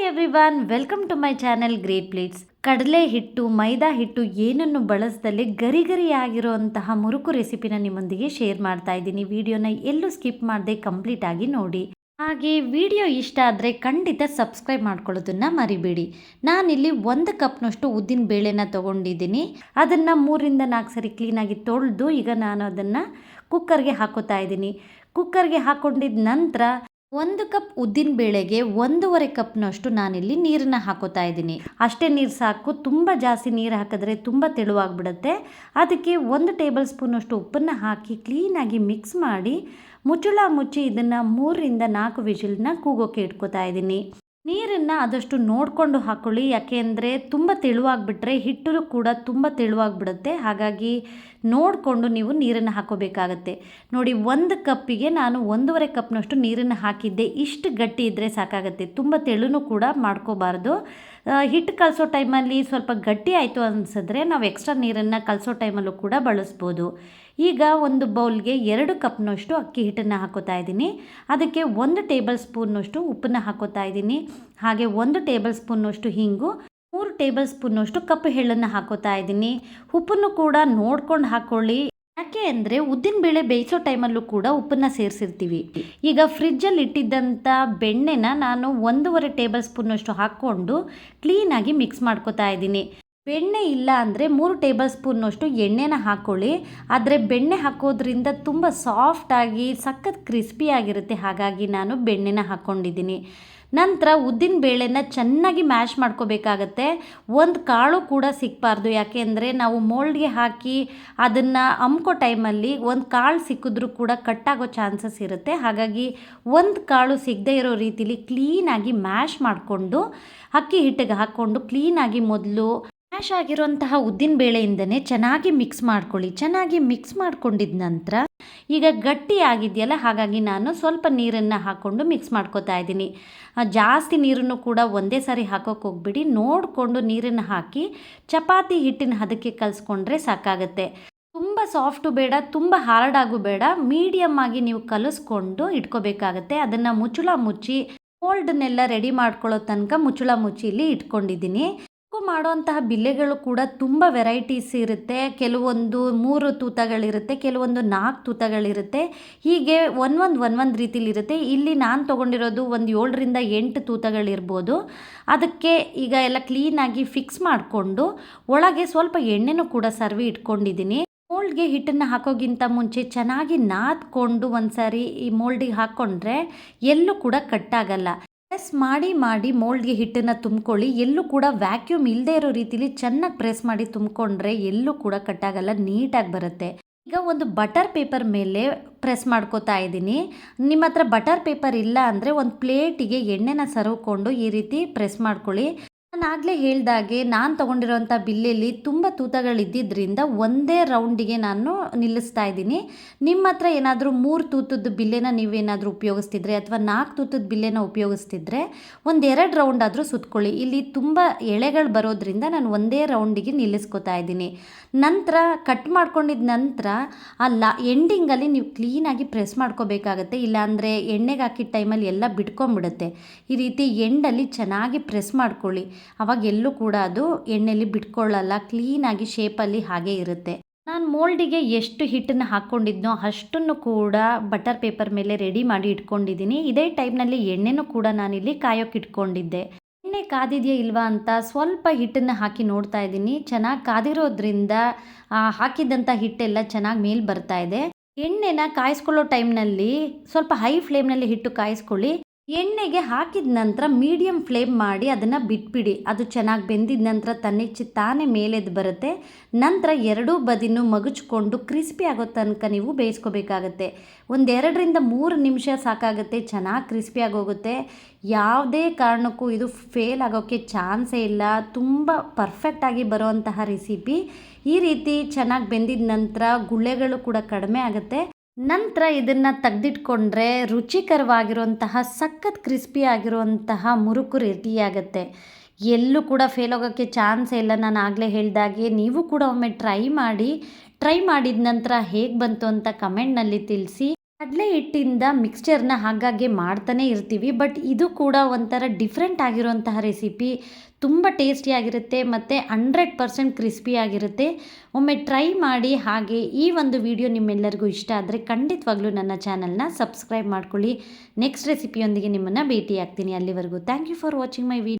Everyone, welcome to my channel great plates. ಕಡಲೆ ಹಿಟ್ಟು, ಮೈದಾ ಹಿಟ್ಟು ಏನನ್ನು ಬಳಸದಲ್ಲೇ ಗರಿ ಗರಿಯಾಗಿರುವಂತಹ ಮುರುಕು ರೆಸಿಪಿನ ನಿಮ್ಮೊಂದಿಗೆ ಶೇರ್ ಮಾಡ್ತಾ ಇದ್ದೀನಿ. ವಿಡಿಯೋನ ಎಲ್ಲೂ ಸ್ಕಿಪ್ ಮಾಡದೆ ಕಂಪ್ಲೀಟ್ ಆಗಿ ನೋಡಿ. ಹಾಗೆ ವಿಡಿಯೋ ಇಷ್ಟ ಆದರೆ ಖಂಡಿತ ಸಬ್ಸ್ಕ್ರೈಬ್ ಮಾಡ್ಕೊಳ್ಳೋದನ್ನ ಮರಿಬೇಡಿ. ನಾನಿಲ್ಲಿ 1 ಕಪ್ನಷ್ಟು ಉದ್ದಿನ ಬೇಳೆನ ತೊಗೊಂಡಿದ್ದೀನಿ. ಅದನ್ನು 3-4 ಸರಿ ಕ್ಲೀನಾಗಿ ತೊಳೆದು ಈಗ ನಾನು ಅದನ್ನು ಕುಕ್ಕರ್ಗೆ ಹಾಕೋತಾ ಇದ್ದೀನಿ. ಕುಕ್ಕರ್ಗೆ ಹಾಕೊಂಡಿದ ನಂತರ 1 ಕಪ್ ಉದ್ದಿನ ಬೇಳೆಗೆ 1.5 ಕಪ್ನಷ್ಟು ನಾನಿಲ್ಲಿ ನೀರನ್ನು ಹಾಕೋತಾ ಇದ್ದೀನಿ. ಅಷ್ಟೇ ನೀರು ಸಾಕು. ತುಂಬ ಜಾಸ್ತಿ ನೀರು ಹಾಕಿದ್ರೆ ತುಂಬ ತೆಳುವಾಗಿಬಿಡುತ್ತೆ. ಅದಕ್ಕೆ 1 ಟೇಬಲ್ ಸ್ಪೂನಷ್ಟು ಉಪ್ಪನ್ನು ಹಾಕಿ ಕ್ಲೀನಾಗಿ ಮಿಕ್ಸ್ ಮಾಡಿ ಮುಚ್ಚಳ ಮುಚ್ಚಿ ಇದನ್ನು 3-4 ವಿಜಿಲ್ನ ಕೂಗೋಕೆ ಇಟ್ಕೋತಾ ಇದ್ದೀನಿ. ನೀರನ್ನು ಆದಷ್ಟು ನೋಡಿಕೊಂಡು ಹಾಕ್ಕೊಳ್ಳಿ, ಯಾಕೆ ಅಂದರೆ ತುಂಬ ತೆಳುವಾಗಿಬಿಟ್ರೆ ಹಿಟ್ಟು ಕೂಡ ತುಂಬ ತೆಳುವಾಗಿಬಿಡುತ್ತೆ. ಹಾಗಾಗಿ ನೋಡಿಕೊಂಡು ನೀವು ನೀರನ್ನು ಹಾಕೋಬೇಕಾಗತ್ತೆ. ನೋಡಿ, 1 ಕಪ್ಪಿಗೆ ನಾನು 1.5 ಕಪ್ನಷ್ಟು ನೀರನ್ನು ಹಾಕಿದ್ದೆ. ಇಷ್ಟು ಗಟ್ಟಿ ಇದ್ದರೆ ಸಾಕಾಗತ್ತೆ, ತುಂಬ ತೆಳುನೂ ಕೂಡ ಮಾಡ್ಕೋಬಾರ್ದು. ಹಿಟ್ಟು ಕಲಸೋ ಟೈಮಲ್ಲಿ ಸ್ವಲ್ಪ ಗಟ್ಟಿ ಆಯಿತು ಅನಿಸಿದ್ರೆ ನಾವು ಎಕ್ಸ್ಟ್ರಾ ನೀರನ್ನು ಕಲಸೋ ಟೈಮಲ್ಲೂ ಕೂಡ ಬಳಸ್ಬೋದು. ಈಗ ಒಂದು ಬೌಲ್ಗೆ 2 ಕಪ್ನಷ್ಟು ಅಕ್ಕಿ ಹಿಟ್ಟನ್ನು ಹಾಕೋತಾ ಇದ್ದೀನಿ. ಅದಕ್ಕೆ 1 ಟೇಬಲ್ ಸ್ಪೂನ್ನಷ್ಟು ಉಪ್ಪನ್ನು ಹಾಕೋತಾ ಇದ್ದೀನಿ. ಹಾಗೆ 1 ಟೇಬಲ್ ಸ್ಪೂನ್ನಷ್ಟು ಹಿಂಗು, 3 ಟೇಬಲ್ ಸ್ಪೂನ್ನಷ್ಟು ಕಪ್ಪು ಎಳ್ಳನ್ನು ಹಾಕೋತಾ ಇದ್ದೀನಿ. ಉಪ್ಪನ್ನು ಕೂಡ ನೋಡ್ಕೊಂಡು ಹಾಕ್ಕೊಳ್ಳಿ, ಯಾಕೆ ಅಂದರೆ ಉದ್ದಿನಬೇಳೆ ಬೇಯಿಸೋ ಟೈಮಲ್ಲೂ ಕೂಡ ಉಪ್ಪನ್ನು ಸೇರಿಸಿರ್ತೀವಿ. ಈಗ ಫ್ರಿಜ್ಜಲ್ಲಿ ಇಟ್ಟಿದ್ದಂಥ ಬೆಣ್ಣೆನ ನಾನು 1.5 ಟೇಬಲ್ ಸ್ಪೂನ್ನಷ್ಟು ಹಾಕ್ಕೊಂಡು ಕ್ಲೀನಾಗಿ ಮಿಕ್ಸ್ ಮಾಡ್ಕೋತಾ ಇದ್ದೀನಿ. ಬೆಣ್ಣೆ ಇಲ್ಲ ಅಂದರೆ 3 ಟೇಬಲ್ ಸ್ಪೂನ್ನಷ್ಟು ಎಣ್ಣೆನ ಹಾಕ್ಕೊಳ್ಳಿ. ಆದರೆ ಬೆಣ್ಣೆ ಹಾಕೋದ್ರಿಂದ ತುಂಬ ಸಾಫ್ಟಾಗಿ ಸಖತ್ ಕ್ರಿಸ್ಪಿಯಾಗಿರುತ್ತೆ. ಹಾಗಾಗಿ ನಾನು ಬೆಣ್ಣೆನ ಹಾಕ್ಕೊಂಡಿದ್ದೀನಿ. ನಂತರ ಉದ್ದಿನ ಬೇಳೆನ ಚೆನ್ನಾಗಿ ಮ್ಯಾಶ್ ಮಾಡ್ಕೋಬೇಕಾಗತ್ತೆ. ಒಂದು ಕಾಳು ಕೂಡ ಸಿಕ್ಕಬಾರ್ದು, ಯಾಕೆ ಅಂದರೆ ನಾವು ಮೋಲ್ಡ್ಗೆ ಹಾಕಿ ಅದನ್ನು ಅಮ್ಕೋ ಟೈಮಲ್ಲಿ ಒಂದು ಕಾಳು ಸಿಕ್ಕಿದ್ರೂ ಕೂಡ ಕಟ್ಟಾಗೋ ಚಾನ್ಸಸ್ ಇರುತ್ತೆ. ಹಾಗಾಗಿ ಒಂದು ಕಾಳು ಸಿಗದೇ ಇರೋ ರೀತಿಲಿ ಕ್ಲೀನಾಗಿ ಮ್ಯಾಶ್ ಮಾಡಿಕೊಂಡು ಅಕ್ಕಿ ಹಿಟ್ಟಿಗೆ ಹಾಕ್ಕೊಂಡು ಕ್ಲೀನಾಗಿ ಮೊದಲು ಮ್ಯಾಶ್ ಆಗಿರುವಂತಹ ಉದ್ದಿನ ಬೇಳೆಯಿಂದನೇ ಚೆನ್ನಾಗಿ ಮಿಕ್ಸ್ ಮಾಡ್ಕೊಳ್ಳಿ. ಚೆನ್ನಾಗಿ ಮಿಕ್ಸ್ ಮಾಡ್ಕೊಂಡಿದ ನಂತರ ಈಗ ಗಟ್ಟಿ ಆಗಿದೆಯಲ್ಲ, ಹಾಗಾಗಿ ನಾನು ಸ್ವಲ್ಪ ನೀರನ್ನು ಹಾಕ್ಕೊಂಡು ಮಿಕ್ಸ್ ಮಾಡ್ಕೋತಾ ಇದ್ದೀನಿ. ಜಾಸ್ತಿ ನೀರನ್ನು ಕೂಡ ಒಂದೇ ಸಾರಿ ಹಾಕೋಕೆ ಹೋಗ್ಬಿಡಿ, ನೋಡಿಕೊಂಡು ನೀರನ್ನು ಹಾಕಿ ಚಪಾತಿ ಹಿಟ್ಟಿನ ಹದಕ್ಕೆ ಕಲಿಸ್ಕೊಂಡ್ರೆ ಸಾಕಾಗುತ್ತೆ. ತುಂಬ ಸಾಫ್ಟು ಬೇಡ, ತುಂಬ ಹಾರ್ಡ್ ಆಗು ಬೇಡ, ಮೀಡಿಯಮ್ ಆಗಿ ನೀವು ಕಲಿಸ್ಕೊಂಡು ಇಟ್ಕೋಬೇಕಾಗತ್ತೆ. ಅದನ್ನು ಮುಚ್ಚಳ ಮುಚ್ಚಿ ಮೋಲ್ಡ್ನೆಲ್ಲ ರೆಡಿ ಮಾಡ್ಕೊಳ್ಳೋ ತನಕ ಮುಚ್ಚಳ ಮುಚ್ಚಿ ಇಲ್ಲಿ ಇಟ್ಕೊಂಡಿದ್ದೀನಿ. ಮಾಡುವಂತಹ ಬಿಲ್ಲೆಗಳು ಕೂಡ ತುಂಬ ವೆರೈಟೀಸ್ ಇರುತ್ತೆ. ಕೆಲವೊಂದು 3 ತೂತಗಳಿರುತ್ತೆ, ಕೆಲವೊಂದು 4 ತೂತಗಳಿರುತ್ತೆ. ಹೀಗೆ ಒಂದೊಂದು ರೀತಿಲಿರುತ್ತೆ. ಇಲ್ಲಿ ನಾನು ತೊಗೊಂಡಿರೋದು ಒಂದು 7-8 ತೂತಗಳಿರ್ಬೋದು. ಅದಕ್ಕೆ ಈಗ ಎಲ್ಲ ಕ್ಲೀನಾಗಿ ಫಿಕ್ಸ್ ಮಾಡಿಕೊಂಡು ಒಳಗೆ ಸ್ವಲ್ಪ ಎಣ್ಣೆನೂ ಕೂಡ ಸರ್ವಿ ಇಟ್ಕೊಂಡಿದ್ದೀನಿ. ಮೋಲ್ಡ್ಗೆ ಹಿಟ್ಟನ್ನು ಹಾಕೋಗಿಂತ ಮುಂಚೆ ಚೆನ್ನಾಗಿ ನಾದ್ಕೊಂಡು ಒಂದ್ಸಾರಿ ಈ ಮೋಲ್ಡಿಗೆ ಹಾಕ್ಕೊಂಡ್ರೆ ಎಲ್ಲೂ ಕೂಡ ಕಟ್ಟಾಗಲ್ಲ. ಪ್ರೆಸ್ ಮಾಡಿ ಮೋಲ್ಡ್ಗೆ ಹಿಟ್ಟನ್ನು ತುಂಬ್ಕೊಳ್ಳಿ. ಎಲ್ಲೂ ಕೂಡ ವ್ಯಾಕ್ಯೂಮ್ ಇಲ್ಲದೆ ಇರೋ ರೀತಿಲಿ ಚೆನ್ನಾಗಿ ಪ್ರೆಸ್ ಮಾಡಿ ತುಂಬಿಕೊಂಡ್ರೆ ಎಲ್ಲೂ ಕೂಡ ಕಟ್ಟಾಗಲ್ಲ, ನೀಟಾಗಿ ಬರುತ್ತೆ. ಈಗ ಒಂದು ಬಟರ್ ಪೇಪರ್ ಮೇಲೆ ಪ್ರೆಸ್ ಮಾಡ್ಕೋತಾ ಇದ್ದೀನಿ. ನಿಮ್ಮ ಹತ್ರ ಬಟರ್ ಪೇಪರ್ ಇಲ್ಲ ಅಂದರೆ ಒಂದು ಪ್ಲೇಟಿಗೆ ಎಣ್ಣೆನ ಸವರ್ಕೊಂಡು ಈ ರೀತಿ ಪ್ರೆಸ್ ಮಾಡ್ಕೊಳ್ಳಿ. ನಾನು ಆಗಲೇ ಹೇಳ್ದಾಗೆ ನಾನು ತೊಗೊಂಡಿರೋಂಥ ಬಿಲ್ಲೆಯಲ್ಲಿ ತುಂಬ ತೂತಗಳಿದ್ದಿದ್ದರಿಂದ ಒಂದೇ ರೌಂಡಿಗೆ ನಾನು ನಿಲ್ಲಿಸ್ತಾ ಇದ್ದೀನಿ. ನಿಮ್ಮ ಹತ್ರ ಏನಾದರೂ 3 ತೂತದ ಬಿಲ್ಲೆನ ನೀವೇನಾದರೂ ಉಪಯೋಗಿಸ್ತಿದ್ರೆ ಅಥವಾ 4 ತೂತದ ಬಿಲ್ಲೆನ ಉಪಯೋಗಿಸ್ತಿದ್ರೆ 1-2 ರೌಂಡ್ ಆದರೂ ಸುತ್ಕೊಳ್ಳಿ. ಇಲ್ಲಿ ತುಂಬ ಎಳೆಗಳು ಬರೋದ್ರಿಂದ ನಾನು ಒಂದೇ ರೌಂಡಿಗೆ ನಿಲ್ಲಿಸ್ಕೋತಾ ಇದ್ದೀನಿ. ನಂತರ ಕಟ್ ಮಾಡ್ಕೊಂಡಿದ ನಂತರ ಎಂಡಿಂಗಲ್ಲಿ ನೀವು ಕ್ಲೀನಾಗಿ ಪ್ರೆಸ್ ಮಾಡ್ಕೋಬೇಕಾಗತ್ತೆ. ಇಲ್ಲಾಂದರೆ ಎಣ್ಣೆಗೆ ಹಾಕಿದ ಟೈಮಲ್ಲಿ ಎಲ್ಲ ಬಿಟ್ಕೊಂಡ್ಬಿಡುತ್ತೆ. ಈ ರೀತಿ ಎಂಡಲ್ಲಿ ಚೆನ್ನಾಗಿ ಪ್ರೆಸ್ ಮಾಡ್ಕೊಳ್ಳಿ, ಅವಾಗ ಎಲ್ಲೂ ಕೂಡ ಅದು ಎಣ್ಣೆಯಲ್ಲಿ ಬಿಟ್ಕೊಳ್ಳಲ್ಲ, ಕ್ಲೀನಾಗಿ ಶೇಪಲ್ಲಿ ಹಾಗೆ ಇರುತ್ತೆ. ನಾನು ಮೋಲ್ಡಿಗೆ ಎಷ್ಟು ಹಿಟ್ಟನ್ನು ಹಾಕ್ಕೊಂಡಿದ್ನೋ ಅಷ್ಟನ್ನು ಕೂಡ ಬಟರ್ ಪೇಪರ್ ಮೇಲೆ ರೆಡಿ ಮಾಡಿ ಇಟ್ಕೊಂಡಿದ್ದೀನಿ. ಇದೇ ಟೈಮ್ನಲ್ಲಿ ಎಣ್ಣೆನೂ ಕೂಡ ನಾನಿಲ್ಲಿ ಕಾಯೋಕೆ ಇಟ್ಕೊಂಡಿದ್ದೆ. ಎಣ್ಣೆ ಕಾದಿದೆಯಾ ಇಲ್ವಾ ಅಂತ ಸ್ವಲ್ಪ ಹಿಟ್ಟನ್ನು ಹಾಕಿ ನೋಡ್ತಾ ಇದ್ದೀನಿ. ಚೆನ್ನಾಗಿ ಕಾದಿರೋದ್ರಿಂದ ಹಾಕಿದ್ದಂಥ ಹಿಟ್ಟೆಲ್ಲ ಚೆನ್ನಾಗಿ ಮೇಲೆ ಬರ್ತಾ ಇದೆ. ಎಣ್ಣೆನ ಕಾಯಿಸ್ಕೊಳ್ಳೋ ಟೈಮ್ನಲ್ಲಿ ಸ್ವಲ್ಪ ಹೈ ಫ್ಲೇಮ್ನಲ್ಲಿ ಹಿಟ್ಟು ಕಾಯಿಸ್ಕೊಳ್ಳಿ. ಎಣ್ಣೆಗೆ ಹಾಕಿದ ನಂತರ ಮೀಡಿಯಮ್ ಫ್ಲೇಮ್ ಮಾಡಿ ಅದನ್ನು ಬಿಟ್ಬಿಡಿ. ಅದು ಚೆನ್ನಾಗಿ ಬೆಂದಿದ ನಂತರ ತನ್ನಿಚ್ಚಿ ತಾನೇ ಮೇಲೆದ್ದು ಬರುತ್ತೆ. ನಂತರ ಎರಡೂ ಬದಿನೂ ಮಗುಚ್ಕೊಂಡು ಕ್ರಿಸ್ಪಿ ಆಗೋ ತನಕ ನೀವು ಬೇಯಿಸ್ಕೋಬೇಕಾಗತ್ತೆ. 2-3 ನಿಮಿಷ ಸಾಕಾಗುತ್ತೆ, ಚೆನ್ನಾಗಿ ಕ್ರಿಸ್ಪಿ ಆಗೋಗುತ್ತೆ. ಯಾವುದೇ ಕಾರಣಕ್ಕೂ ಇದು ಫೇಲ್ ಆಗೋಕ್ಕೆ ಚಾನ್ಸೇ ಇಲ್ಲ. ತುಂಬ ಪರ್ಫೆಕ್ಟಾಗಿ ಬರೋವಂತಹ ರೆಸಿಪಿ. ಈ ರೀತಿ ಚೆನ್ನಾಗಿ ಬೆಂದಿದ ನಂತರ ಗುಳ್ಳೆಗಳು ಕೂಡ ಕಡಿಮೆ ಆಗುತ್ತೆ. ನಂತರ ಇದನ್ನು ತೆಗೆದಿಟ್ಕೊಂಡ್ರೆ ರುಚಿಕರವಾಗಿರುವಂತಹ ಸಖತ್ ಕ್ರಿಸ್ಪಿ ಆಗಿರುವಂತಹ ಮುರುಕು ರೆಡಿಯಾಗುತ್ತೆ. ಎಲ್ಲೂ ಕೂಡ ಫೇಲ್ ಆಗೋಕ್ಕೆ ಚಾನ್ಸೇ ಇಲ್ಲ. ನಾನು ಆಗಲೇ ಹೇಳಿದಾಗೆ ನೀವು ಕೂಡ ಒಮ್ಮೆ ಟ್ರೈ ಮಾಡಿ. ಟ್ರೈ ಮಾಡಿದ ನಂತರ ಹೇಗೆ ಬಂತು ಅಂತ ಕಮೆಂಟ್ನಲ್ಲಿ ತಿಳಿಸಿ. ಕಡಲೆ ಹಿಟ್ಟಿಂದ ಮಿಕ್ಸ್ಚರ್ನ ಆಗಾಗ್ಗೆ ಮಾಡ್ತಾನೆ ಇರ್ತೀವಿ, ಬಟ್ ಇದು ಕೂಡ ಒಂಥರ ಡಿಫ್ರೆಂಟ್ ಆಗಿರುವಂತಹ ರೆಸಿಪಿ. ತುಂಬ ಟೇಸ್ಟಿಯಾಗಿರುತ್ತೆ ಮತ್ತು 100% ಕ್ರಿಸ್ಪಿಯಾಗಿರುತ್ತೆ. ಒಮ್ಮೆ ಟ್ರೈ ಮಾಡಿ. ಹಾಗೆ ಈ ಒಂದು ವಿಡಿಯೋ ನಿಮ್ಮೆಲ್ಲರಿಗೂ ಇಷ್ಟ ಆದರೆ ಖಂಡಿತವಾಗ್ಲೂ ನನ್ನ ಚಾನಲ್ನ ಸಬ್ಸ್ಕ್ರೈಬ್ ಮಾಡ್ಕೊಳ್ಳಿ. ನೆಕ್ಸ್ಟ್ ರೆಸಿಪಿಯೊಂದಿಗೆ ನಿಮ್ಮನ್ನು ಭೇಟಿಯಾಗ್ತೀನಿ. ಅಲ್ಲಿವರೆಗೂ thank you for watching my video.